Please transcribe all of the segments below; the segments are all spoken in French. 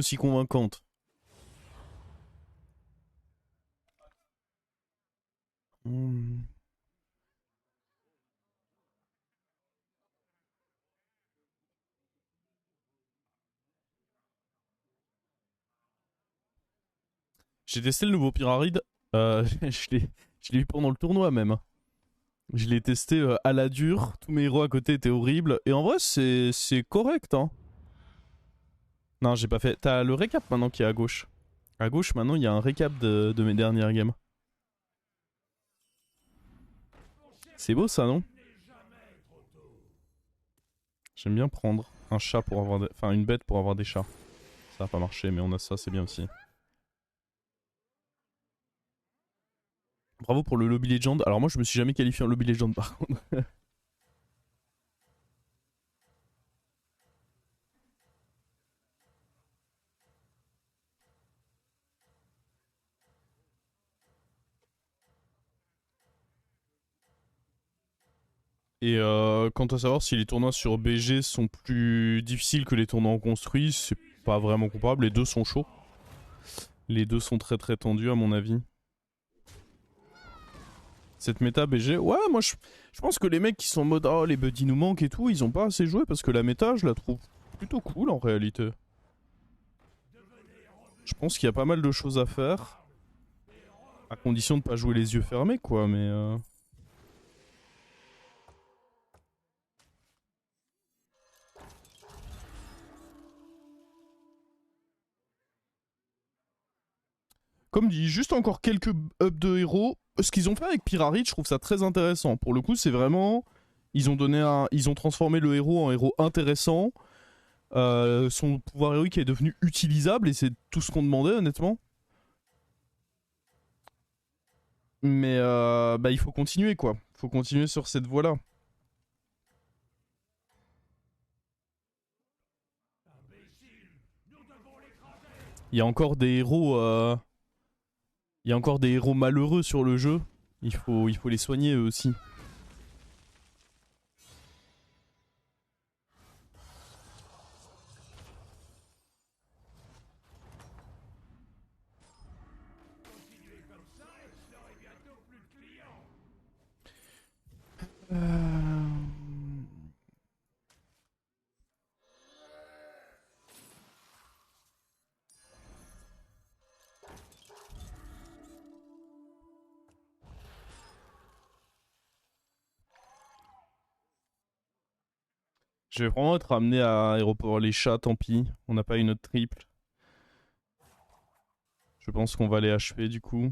aussi convaincante. J'ai testé le nouveau Pyramide. Je l'ai eu pendant le tournoi même. Je l'ai testé à la dure. Tous mes héros à côté étaient horribles. Et en vrai, c'est correct. Hein. Non, j'ai pas fait. T'as le récap maintenant qui est à gauche. À gauche, maintenant, il y a un récap de mes dernières games. C'est beau ça, non? J'aime bien prendre un chat pour avoir enfin une bête pour avoir des chats. Ça va pas marcher, mais on a ça, c'est bien aussi. Bravo pour le Lobby Legend. Alors moi, je me suis jamais qualifié en Lobby Legend par contre. Et quant à savoir si les tournois sur BG sont plus difficiles que les tournois en construit, c'est pas vraiment comparable. Les deux sont chauds. Les deux sont très très tendus à mon avis. Cette méta BG, ouais, moi je pense que les mecs qui sont en mode oh les buddies nous manquent et tout, ils ont pas assez joué parce que la méta je la trouve plutôt cool en réalité. Je pense qu'il y a pas mal de choses à faire. À condition de pas jouer les yeux fermés quoi, mais comme dit, juste encore quelques ups de héros. Ce qu'ils ont fait avec Pyramide, je trouve ça très intéressant. Pour le coup, c'est vraiment... Ils ont transformé le héros en héros intéressant. Son pouvoir héroïque est devenu utilisable et c'est tout ce qu'on demandait honnêtement. Mais bah, il faut continuer quoi. Il faut continuer sur cette voie-là. Il y a encore des héros... Il y a encore des héros malheureux sur le jeu. Il faut les soigner eux aussi. Je vais vraiment être amené à aéroport les chats, tant pis. On n'a pas une autre triple. Je pense qu'on va les HP du coup.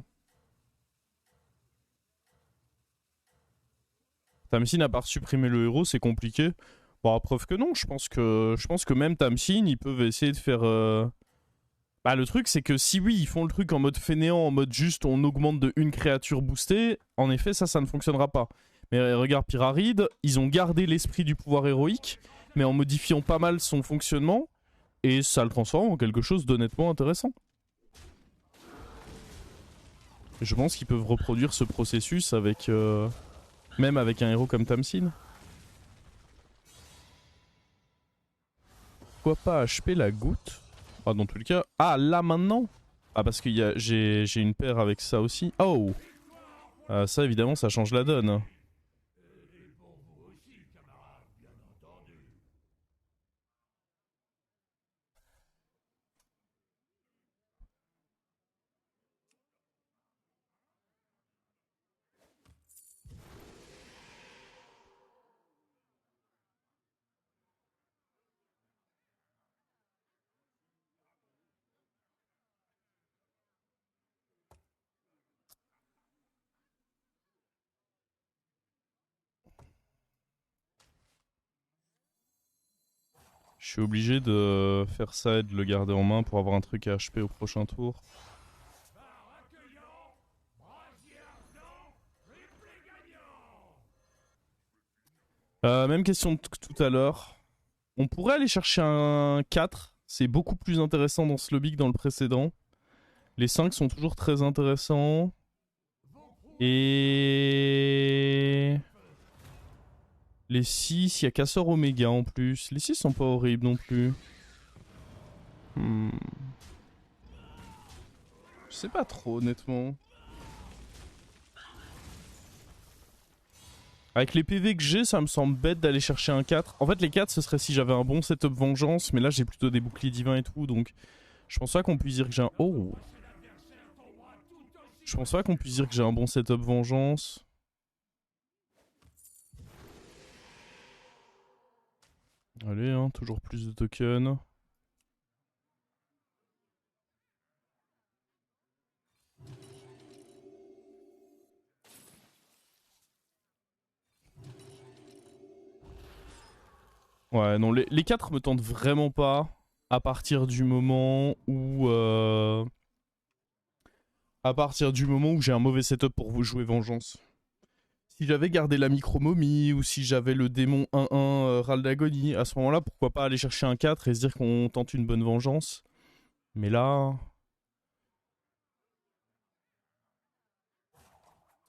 Tamsin, à part supprimer le héros, c'est compliqué. Bon, à preuve que non, je pense que même Tamsin, ils peuvent essayer de faire. Bah, le truc, c'est que si oui, ils font le truc en mode fainéant, en mode juste on augmente de une créature boostée, en effet, ça ne fonctionnera pas. Mais regarde Pyramide, ils ont gardé l'esprit du pouvoir héroïque, mais en modifiant pas mal son fonctionnement, et ça le transforme en quelque chose d'honnêtement intéressant. Je pense qu'ils peuvent reproduire ce processus avec. Même avec un héros comme Tamsin. Pourquoi pas HP la goutte? Ah, dans tous les cas. Ah, là maintenant? Ah, parce que j'ai une paire avec ça aussi. Oh! Ça, évidemment, ça change la donne. Je suis obligé de faire ça et de le garder en main pour avoir un truc à HP au prochain tour. Même question que tout à l'heure. On pourrait aller chercher un 4. C'est beaucoup plus intéressant dans ce lobby que dans le précédent. Les 5 sont toujours très intéressants. Et... Les 6, il y a Casseur Omega en plus. Les 6 sont pas horribles non plus. sais pas trop, honnêtement. Avec les PV que j'ai, ça me semble bête d'aller chercher un 4. En fait, les 4, ce serait si j'avais un bon setup vengeance, mais là, j'ai plutôt des boucliers divins et tout, donc je pense pas qu'on puisse dire que j'ai un... Oh! Je pense pas qu'on puisse dire que j'ai un bon setup vengeance. Allez, hein, toujours plus de tokens. Ouais, non, les 4 me tentent vraiment pas à partir du moment où... À partir du moment où j'ai un mauvais setup pour vous jouer vengeance. Si j'avais gardé la micro-momie ou si j'avais le démon 1-1 Râle d'agonie, à ce moment-là, pourquoi pas aller chercher un 4 et se dire qu'on tente une bonne vengeance. Mais là...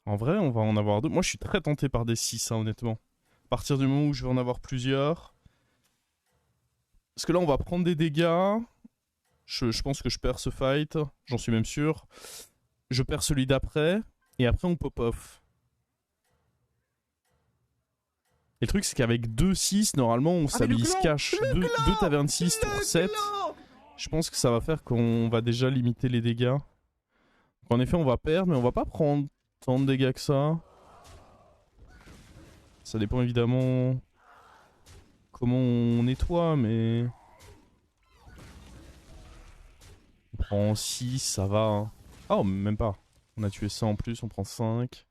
En vrai, on va en avoir deux. Moi, je suis très tenté par des 6, hein, honnêtement. À partir du moment où je vais en avoir plusieurs... Parce que là, on va prendre des dégâts. Je pense que je perds ce fight. J'en suis même sûr. Je perds celui d'après. Et après, on pop-off. Et le truc, c'est qu'avec 2-6, normalement, on stabilise cash. 2 tavernes 6, tour 7. Je pense que ça va faire qu'on va déjà limiter les dégâts. En effet, on va perdre, mais on va pas prendre tant de dégâts que ça. Ça dépend évidemment comment on nettoie, mais... On prend 6, ça va. Hein. Oh, même pas. On a tué ça en plus, on prend 5.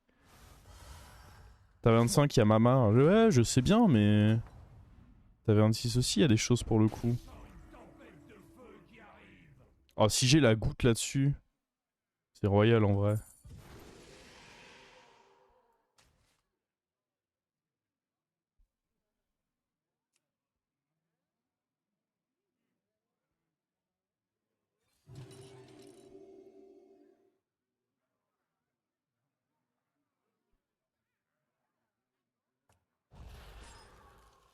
T'as 25, il y a Mama. Ouais, je sais bien, mais... T'as 26 aussi, il y a des choses pour le coup. Oh, si j'ai la goutte là-dessus, c'est royal en vrai.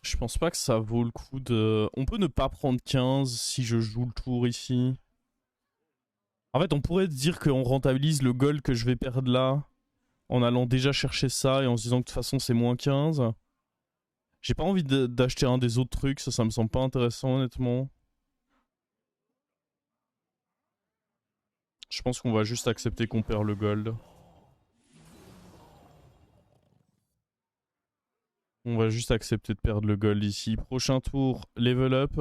Je pense pas que ça vaut le coup de... On peut ne pas prendre 15 si je joue le tour ici. En fait, on pourrait dire qu'on rentabilise le gold que je vais perdre là en allant déjà chercher ça et en se disant que de toute façon c'est moins 15. J'ai pas envie d'acheter un des autres trucs, ça me semble pas intéressant honnêtement. Je pense qu'on va juste accepter qu'on perd le gold. On va juste accepter de perdre le gold ici. Prochain tour, level up.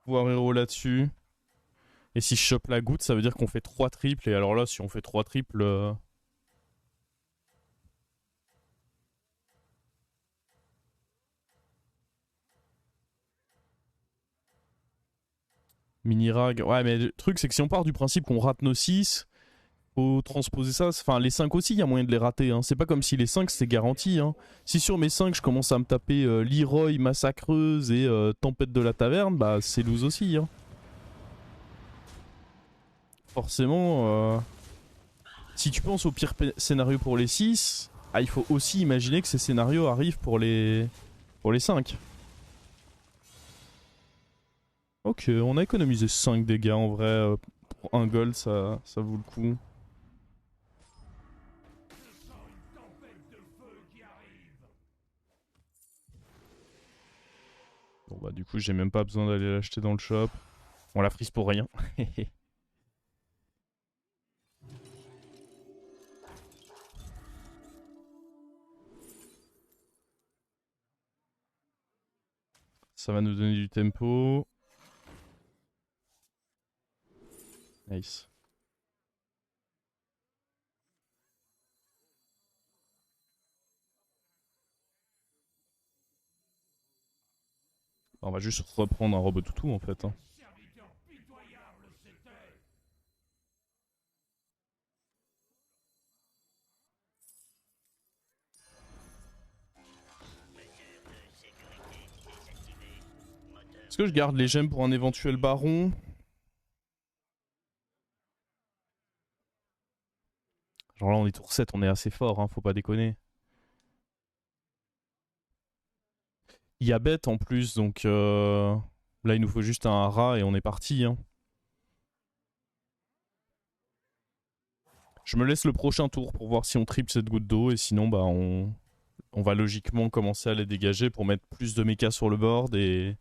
Pouvoir héros là-dessus. Et si je chope la goutte, ça veut dire qu'on fait 3 triples. Et alors là, si on fait 3 triples... Mini-rag. Ouais, mais le truc, c'est que si on part du principe qu'on rate nos 6, faut transposer ça. Enfin, les 5 aussi, il y a moyen de les rater. Hein. C'est pas comme si les 5 c'était garanti. Hein. Si sur mes 5, je commence à me taper Leroy, Massacreuse et Tempête de la Taverne, bah c'est lose aussi. Hein. Forcément, si tu penses au pire scénario pour les 6, ah, il faut aussi imaginer que ces scénarios arrivent pour les 5. Ok, on a économisé 5 dégâts en vrai. Pour un gold, ça vaut le coup. Bon bah du coup j'ai même pas besoin d'aller l'acheter dans le shop. On la frise pour rien. Ça va nous donner du tempo. Nice. On va juste reprendre un robot toutou en fait. Hein. Est-ce que je garde les gemmes pour un éventuel baron? Genre là on est tour 7, on est assez fort, hein, faut pas déconner. Il y a bête en plus, donc là il nous faut juste un rat et on est parti. Hein. Je me laisse le prochain tour pour voir si on triple cette goutte d'eau et sinon bah on va logiquement commencer à les dégager pour mettre plus de mechas sur le board et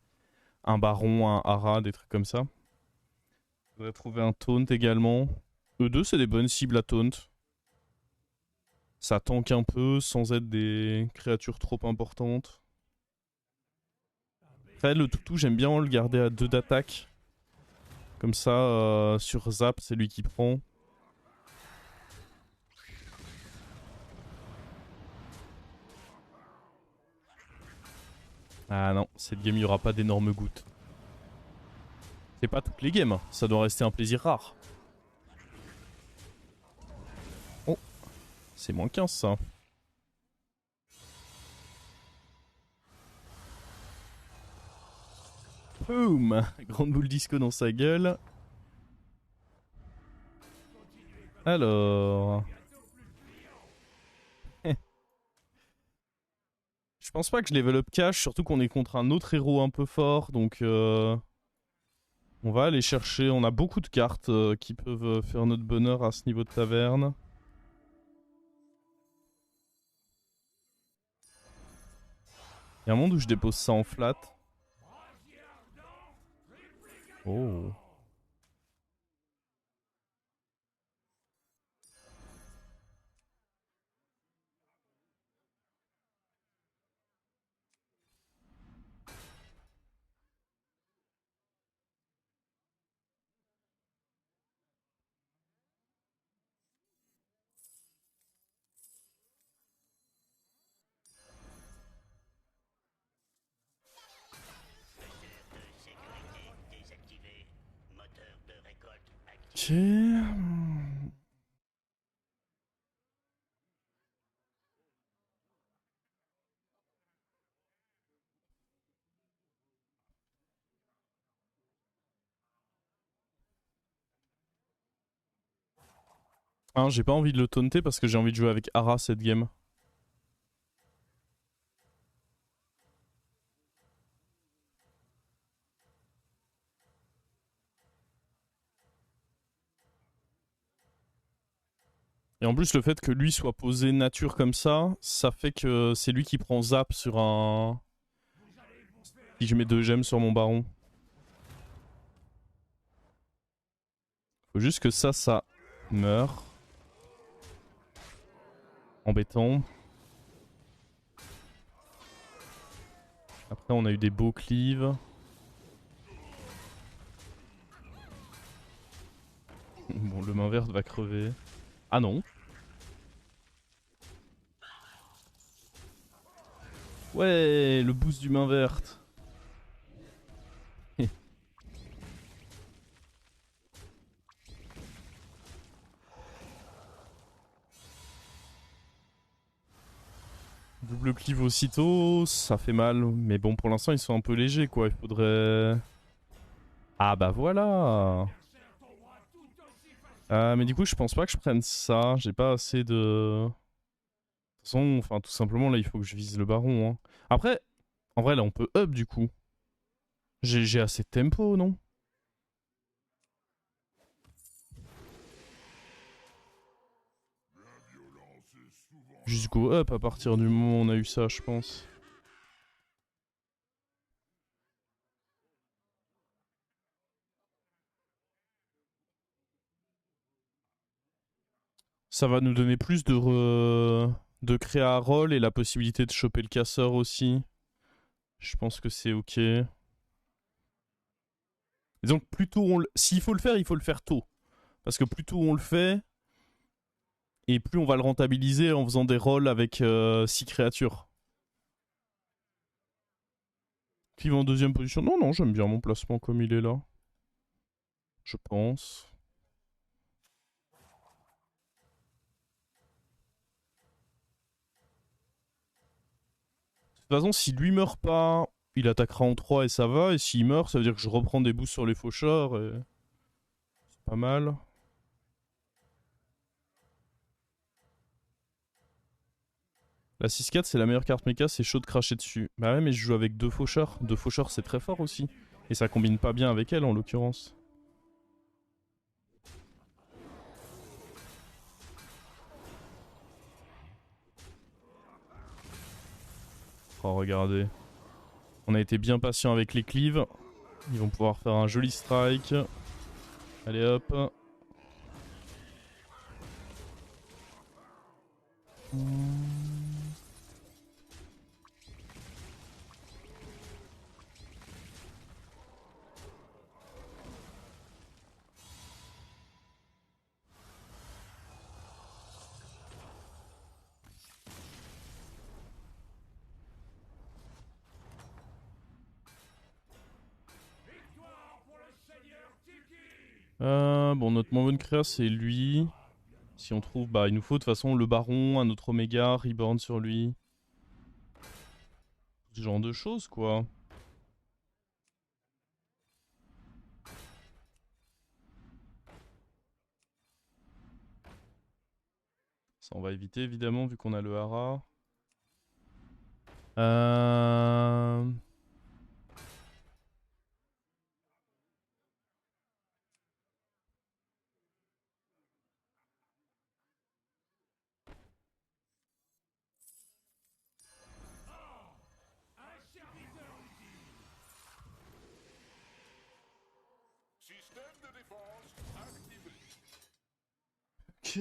un baron, un hara, des trucs comme ça. Je voudrais trouver un taunt également. E2 c'est des bonnes cibles à taunt. Ça tank un peu sans être des créatures trop importantes. Après le toutou j'aime bien le garder à 2 d'attaque. Comme ça sur Zap c'est lui qui prend. Ah non, cette game il n'y aura pas d'énormes gouttes. C'est pas toutes les games, ça doit rester un plaisir rare. Oh, c'est moins 15 ça. Boum, grande boule disco dans sa gueule. Alors... Je pense pas que je level up cash, surtout qu'on est contre un autre héros un peu fort, donc on va aller chercher. On a beaucoup de cartes qui peuvent faire notre bonheur à ce niveau de taverne. Il y a un monde où je dépose ça en flat. Oh. Ok. Hein, j'ai pas envie de le taunter parce que j'ai envie de jouer avec Hara cette game. Et en plus, le fait que lui soit posé nature comme ça fait que c'est lui qui prend zap sur un... Si je mets 2 gemmes sur mon baron. Faut juste que ça meurt. Embêtant. Après, on a eu des beaux cleaves. Bon, le main verte va crever. Ah non. Ouais, le boost du main verte. Double cleave aussitôt, ça fait mal. Mais bon, pour l'instant, ils sont un peu légers, quoi. Il faudrait... Ah bah voilà. Mais du coup, je pense pas que je prenne ça. J'ai pas assez de... De toute façon, enfin, tout simplement, là, il faut que je vise le baron. Hein. Après, en vrai, là, on peut up, du coup. J'ai assez de tempo, non? Juste go up à partir du moment où on a eu ça, je pense. Ça va nous donner plus de créa roll et la possibilité de choper le casseur aussi. Je pense que c'est ok. Et donc plus tôt on le... S'il faut le faire, il faut le faire tôt. Parce que plus tôt on le fait, et plus on va le rentabiliser en faisant des rolls avec 6 créatures. Clive en deuxième position. Non, non, j'aime bien mon placement comme il est là. Je pense. De toute façon, si lui meurt pas, il attaquera en 3 et ça va. Et s'il meurt, ça veut dire que je reprends des boosts sur les faucheurs. Et... c'est pas mal. La 6-4, c'est la meilleure carte méca, c'est chaud de cracher dessus. Bah ouais, mais je joue avec 2 faucheurs. 2 faucheurs, c'est très fort aussi. Et ça combine pas bien avec elle, en l'occurrence. Oh, regardez. On a été bien patient avec les cleaves. Ils vont pouvoir faire un joli strike. Allez hop. Bon, notre moins bonne créa, c'est lui. Si on trouve, bah il nous faut de toute façon le baron, un autre oméga, reborn sur lui. Ce genre de choses, quoi. Ça, on va éviter, évidemment, vu qu'on a le hara. Ok.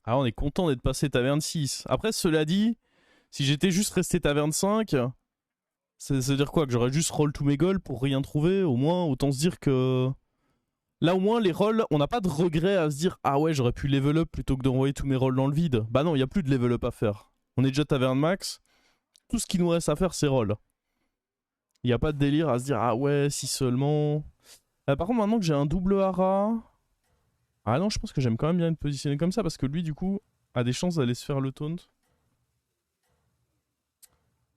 Ah, on est content d'être passé taverne 6. Après, cela dit, si j'étais juste resté taverne 5, ça veut dire quoi? Que j'aurais juste roll tous mes goals pour rien trouver? Au moins, autant se dire que... Là, au moins, les rolls, on n'a pas de regret à se dire « Ah ouais, j'aurais pu level up plutôt que d'envoyer tous mes rolls dans le vide. » Bah non, il n'y a plus de level up à faire. On est déjà taverne max. Tout ce qu'il nous reste à faire, c'est roll. Il n'y a pas de délire à se dire « Ah ouais, si seulement... » Par contre, maintenant que j'ai un double hara... Ah non, je pense que j'aime quand même bien être positionné comme ça parce que lui, du coup, a des chances d'aller se faire le taunt.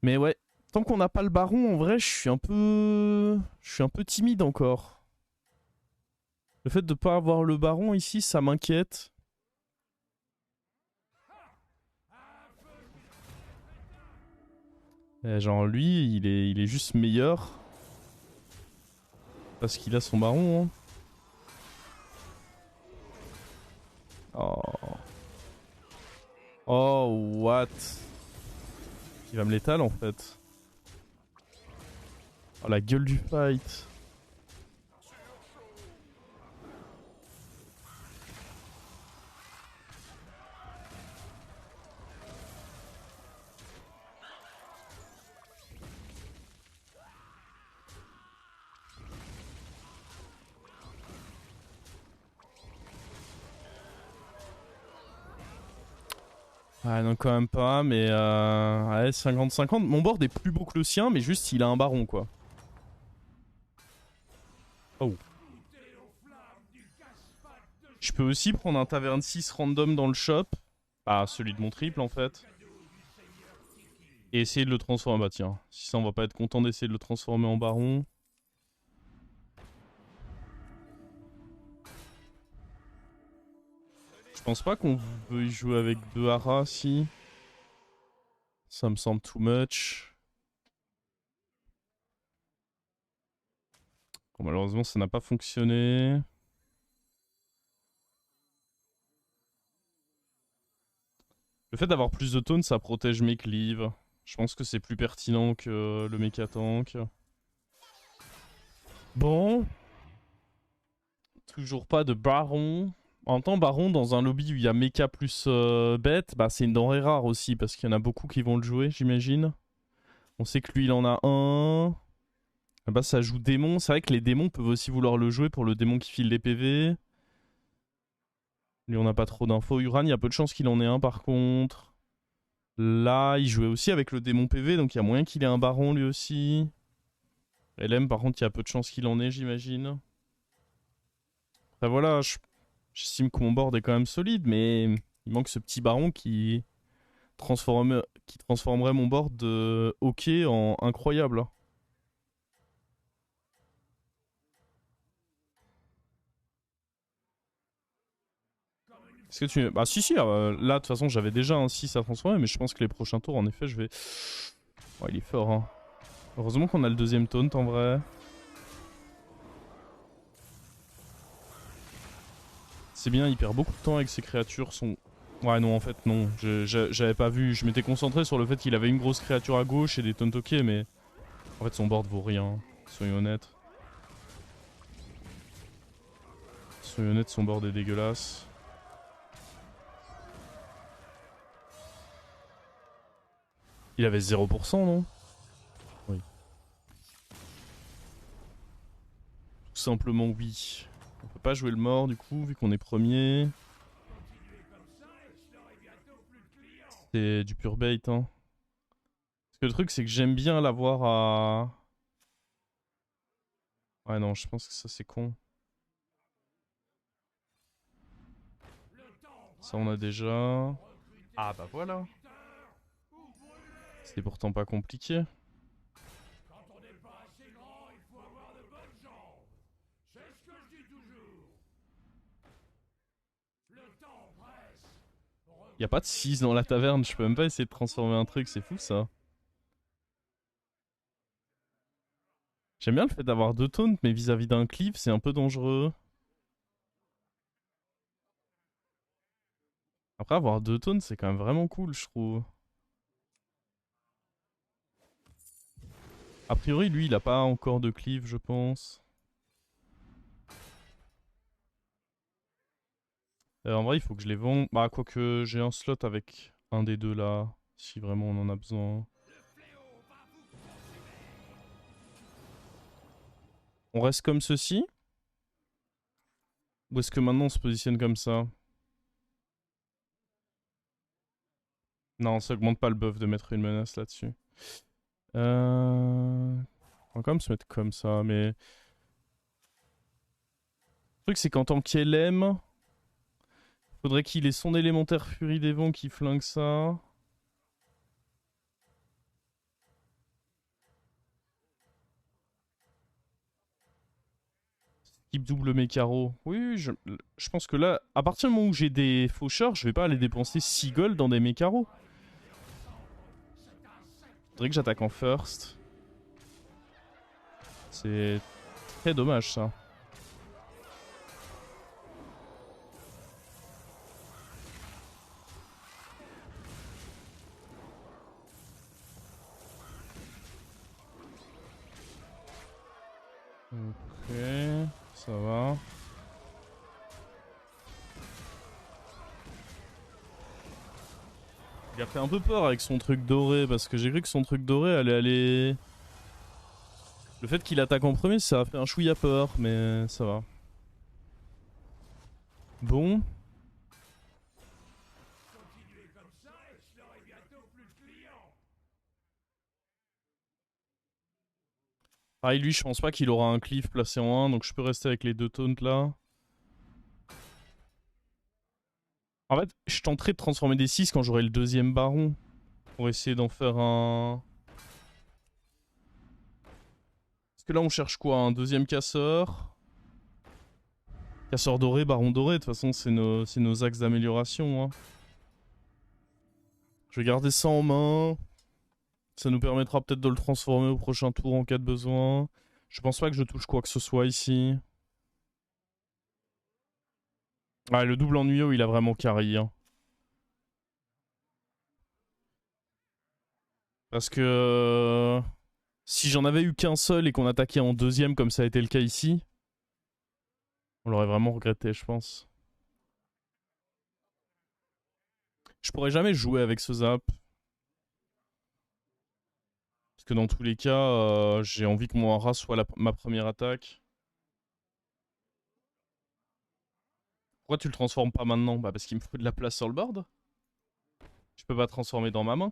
Mais ouais, tant qu'on n'a pas le baron, en vrai, je suis un peu timide encore. Le fait de pas avoir le baron ici, ça m'inquiète. Genre lui, il est juste meilleur. Parce qu'il a son baron. Hein. Oh. Oh, what? Il va me l'étaler en fait. Oh, la gueule du fight. Ah non, quand même pas, mais ouais, 50-50. Mon board est plus beau que le sien, mais juste il a un baron quoi. Oh. Je peux aussi prendre un taverne 6 random dans le shop. Ah, celui de mon triple en fait. Et essayer de le transformer. Bah tiens, si ça on va pas être content d'essayer de le transformer en baron. Je pense pas qu'on veut y jouer avec 2 haras si. Ça me semble too much. Bon, malheureusement ça n'a pas fonctionné. Le fait d'avoir plus de taunt, ça protège mes cleaves. Je pense que c'est plus pertinent que le mecha tank. Bon. Toujours pas de baron. En même temps, baron dans un lobby où il y a mecha plus bête, bah c'est une denrée rare aussi parce qu'il y en a beaucoup qui vont le jouer, j'imagine. On sait que lui il en a un. Ah bah ça joue démon. C'est vrai que les démons peuvent aussi vouloir le jouer pour le démon qui file les PV. Lui on n'a pas trop d'infos. Uran, il y a peu de chances qu'il en ait un par contre. Là, il jouait aussi avec le démon PV, donc il y a moyen qu'il ait un baron lui aussi. LM, par contre, il y a peu de chances qu'il en ait, j'imagine. Enfin voilà, j'estime que mon board est quand même solide, mais il manque ce petit baron qui transformerait mon board de OK en incroyable. Est-ce que tu... Bah si, là de toute façon j'avais déjà un 6 à transformer, mais je pense que les prochains tours en effet je vais... Oh, il est fort hein. Heureusement qu'on a le deuxième taunt en vrai. C'est bien, il perd beaucoup de temps avec ses créatures, son Ouais, non, en fait, non. J'avais pas vu. Je m'étais concentré sur le fait qu'il avait une grosse créature à gauche et des Tontoké, mais en fait, son board vaut rien. Soyons honnêtes. Soyons honnêtes, son board est dégueulasse. Il avait 0%, non? Oui. Tout simplement, oui. On peut pas jouer le mort, du coup, vu qu'on est premier. C'est du pur bait, hein. Parce que le truc, c'est que j'aime bien l'avoir à... Ouais, non, je pense que ça, c'est con. Ça, on a déjà... Ah, bah voilà. C'est pourtant pas compliqué. Y a pas de 6 dans la taverne, je peux même pas essayer de transformer un truc, c'est fou ça. J'aime bien le fait d'avoir deux taunts, mais vis-à-vis d'un cleave, c'est un peu dangereux. Après, avoir deux taunts, c'est quand même vraiment cool, je trouve. A priori, lui, il a pas encore de cleave, je pense. En vrai, il faut que je les vende. Bah, quoique j'ai un slot avec un des deux là, si vraiment on en a besoin. On reste comme ceci? Ou est-ce que maintenant on se positionne comme ça? Non, ça augmente pas le buff de mettre une menace là-dessus. On va quand même se mettre comme ça, mais... Le truc, c'est qu'en tant qu'LM, faudrait qu'il ait son élémentaire Furie des Vents qui flingue ça. Skip double mes carreaux. Oui, je pense que là, à partir du moment où j'ai des faucheurs, je vais pas aller dépenser 6 gold dans des mécaros. Faudrait que j'attaque en first. C'est très dommage ça. Ok, ça va. Il a fait un peu peur avec son truc doré parce que j'ai cru que son truc doré allait aller. Le fait qu'il attaque en premier, ça a fait un chouïa peur, mais ça va. Bon. Pareil, lui, je pense pas qu'il aura un cleave placé en 1, donc je peux rester avec les deux taunts là. En fait, je tenterai de transformer des 6 quand j'aurai le deuxième baron. Pour essayer d'en faire un... Parce que là, on cherche quoi? Un deuxième casseur? Casseur doré, baron doré, de toute façon, c'est nos axes d'amélioration. Hein. Je vais garder ça en main. Ça nous permettra peut-être de le transformer au prochain tour en cas de besoin. Je pense pas que je touche quoi que ce soit ici. Ah, le double ennuyeux, il a vraiment carry. Hein. Parce que... si j'en avais eu qu'un seul et qu'on attaquait en deuxième comme ça a été le cas ici, on l'aurait vraiment regretté, je pense. Je pourrais jamais jouer avec ce zap. Parce que dans tous les cas, j'ai envie que mon hara soit ma première attaque. Pourquoi tu le transformes pas maintenant? Bah parce qu'il me faut de la place sur le board. Je peux pas transformer dans ma main.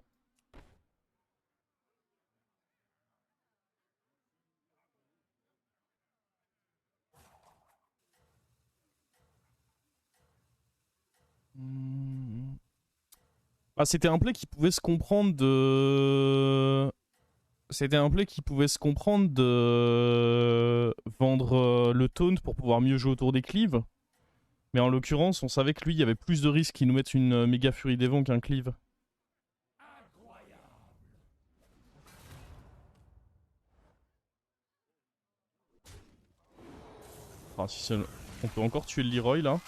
Ah, c'était un play qui pouvait se comprendre de... C'était un play qui pouvait se comprendre de vendre le taunt pour pouvoir mieux jouer autour des cleaves. Mais en l'occurrence, on savait que lui, il y avait plus de risques qu'il nous mette une méga furie des vents qu'un cleave. Ah, si on peut encore tuer le Leroy là.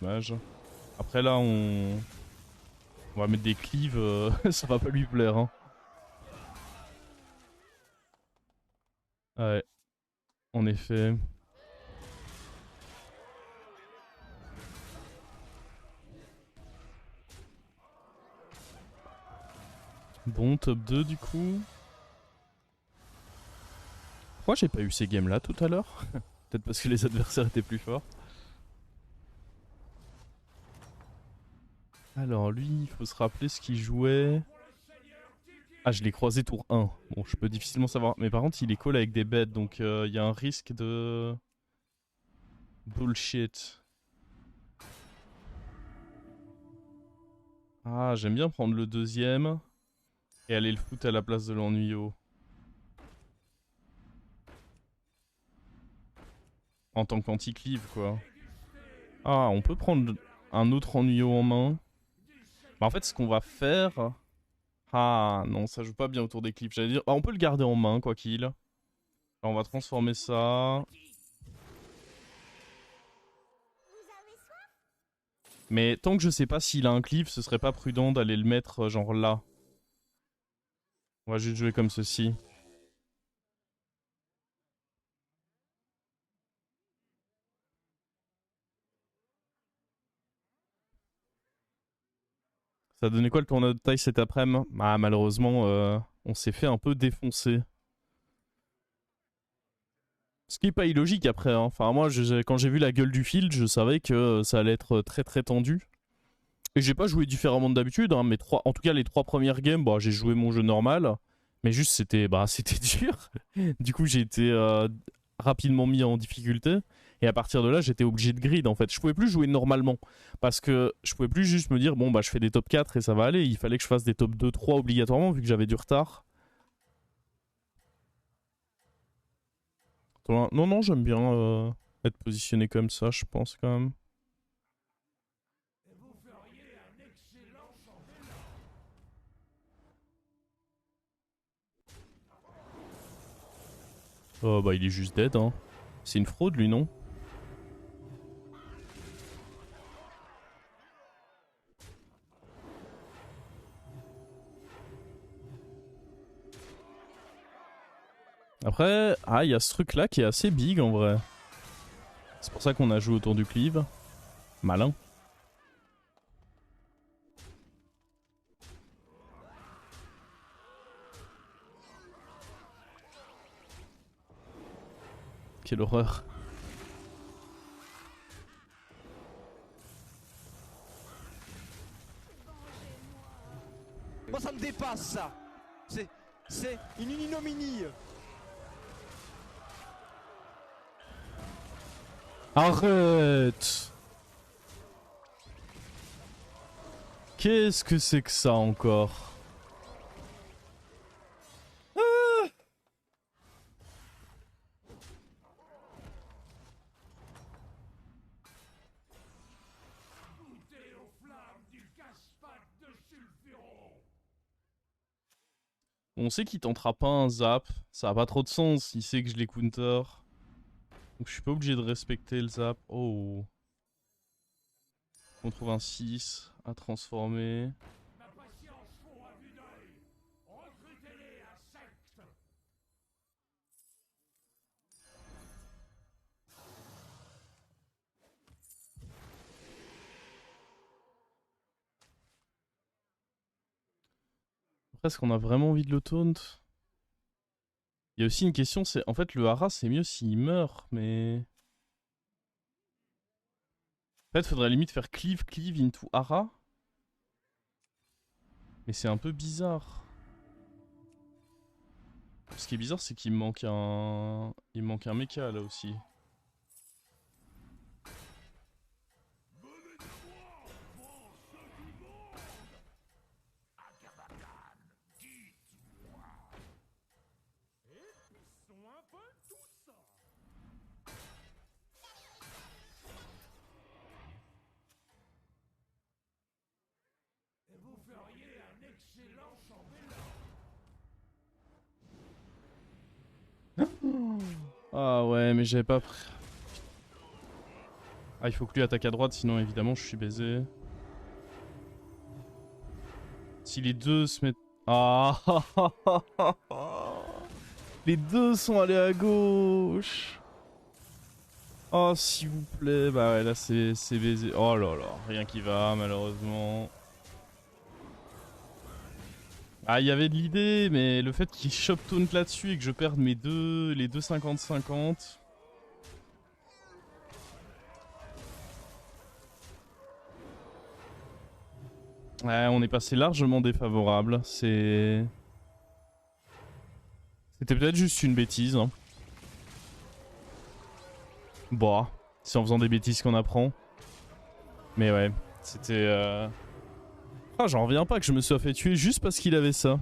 Dommage. Après là, on va mettre des cleaves, ça va pas lui plaire. Hein. Ouais, en effet. Bon, top 2 du coup. Pourquoi j'ai pas eu ces games là tout à l'heure? Peut-être parce que les adversaires étaient plus forts. Alors lui, il faut se rappeler ce qu'il jouait. Ah, je l'ai croisé tour 1. Bon, je peux difficilement savoir. Mais par contre, il est call avec des bêtes, donc il y a un risque de... Bullshit. Ah, j'aime bien prendre le deuxième et aller le foot à la place de l'ennuyo. En tant qu'anti-cleave, quoi. Ah, on peut prendre un autre ennuyo en main. Bah, en fait, ce qu'on va faire... Ah, non, ça joue pas bien autour des clips. J'allais dire... Ah, on peut le garder en main, quoi qu'il. Alors, on va transformer ça. Mais tant que je sais pas s'il a un cleave, ce serait pas prudent d'aller le mettre genre là. On va juste jouer comme ceci. Ça a donné quoi le tournoi de taille cet après-midi? Ah, malheureusement, on s'est fait un peu défoncer. Ce qui est pas illogique après. Hein. Enfin, moi, quand j'ai vu la gueule du field, je savais que ça allait être très très tendu. Et j'ai pas joué différemment d'habitude. Hein, mais en tout cas, les 3 premières games, bah, j'ai joué mon jeu normal. Mais juste, c'était dur. Du coup, j'ai été rapidement mis en difficulté. Et à partir de là, j'étais obligé de grid en fait. Je pouvais plus jouer normalement. Parce que je pouvais plus juste me dire, bon, bah, je fais des top 4 et ça va aller. Il fallait que je fasse des top 2-3 obligatoirement, vu que j'avais du retard. Non, non, j'aime bien être positionné comme ça, je pense quand même. Oh, bah, il est juste dead, hein. C'est une fraude, lui, non? Après, ah, il y a ce truc là qui est assez big en vrai. C'est pour ça qu'on a joué autour du cleave. Malin. Quelle horreur. Moi ça me dépasse ça. C'est une ignominie. Arrête! Qu'est-ce que c'est que ça encore? Ah! On sait qu'il tentera pas un zap. Ça a pas trop de sens. Il sait que je les counter. Donc je suis pas obligé de respecter le zap. Oh. On trouve un 6 à transformer. Après, est-ce qu'on a vraiment envie de le taunt? Il y a aussi une question, c'est... En fait, le Hara, c'est mieux s'il meurt, mais... En fait, faudrait limite faire cleave into Hara. Mais c'est un peu bizarre. Ce qui est bizarre, c'est qu'il me manque un... Il me manque un mecha, là, aussi. Ah ouais, mais j'avais pas pris... Ah, il faut que lui attaque à droite, sinon évidemment je suis baisé. si les deux se mettent... Ah. Les deux sont allés à gauche. Oh, s'il vous plaît. Bah ouais, là, c'est baisé. Oh là là, rien qui va, malheureusement. Ah, il y avait de l'idée, mais le fait qu'il chope taunt là-dessus et que je perde les deux 50-50... Ouais, on est passé largement défavorable. C'était peut-être juste une bêtise. Hein. Bon, c'est en faisant des bêtises qu'on apprend. Mais ouais, c'était... Ah, j'en reviens pas que je me sois fait tuer juste parce qu'il avait ça.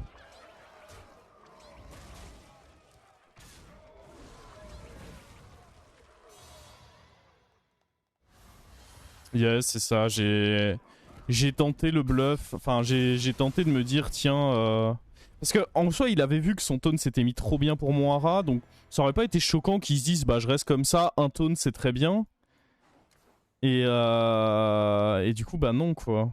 Yes, c'est ça, j'ai tenté le bluff, enfin j'ai tenté de me dire tiens... Parce que en soi il avait vu que son taunt s'était mis trop bien pour Moira, donc ça aurait pas été choquant qu'il se dise bah je reste comme ça, un taunt c'est très bien. Et du coup bah non quoi.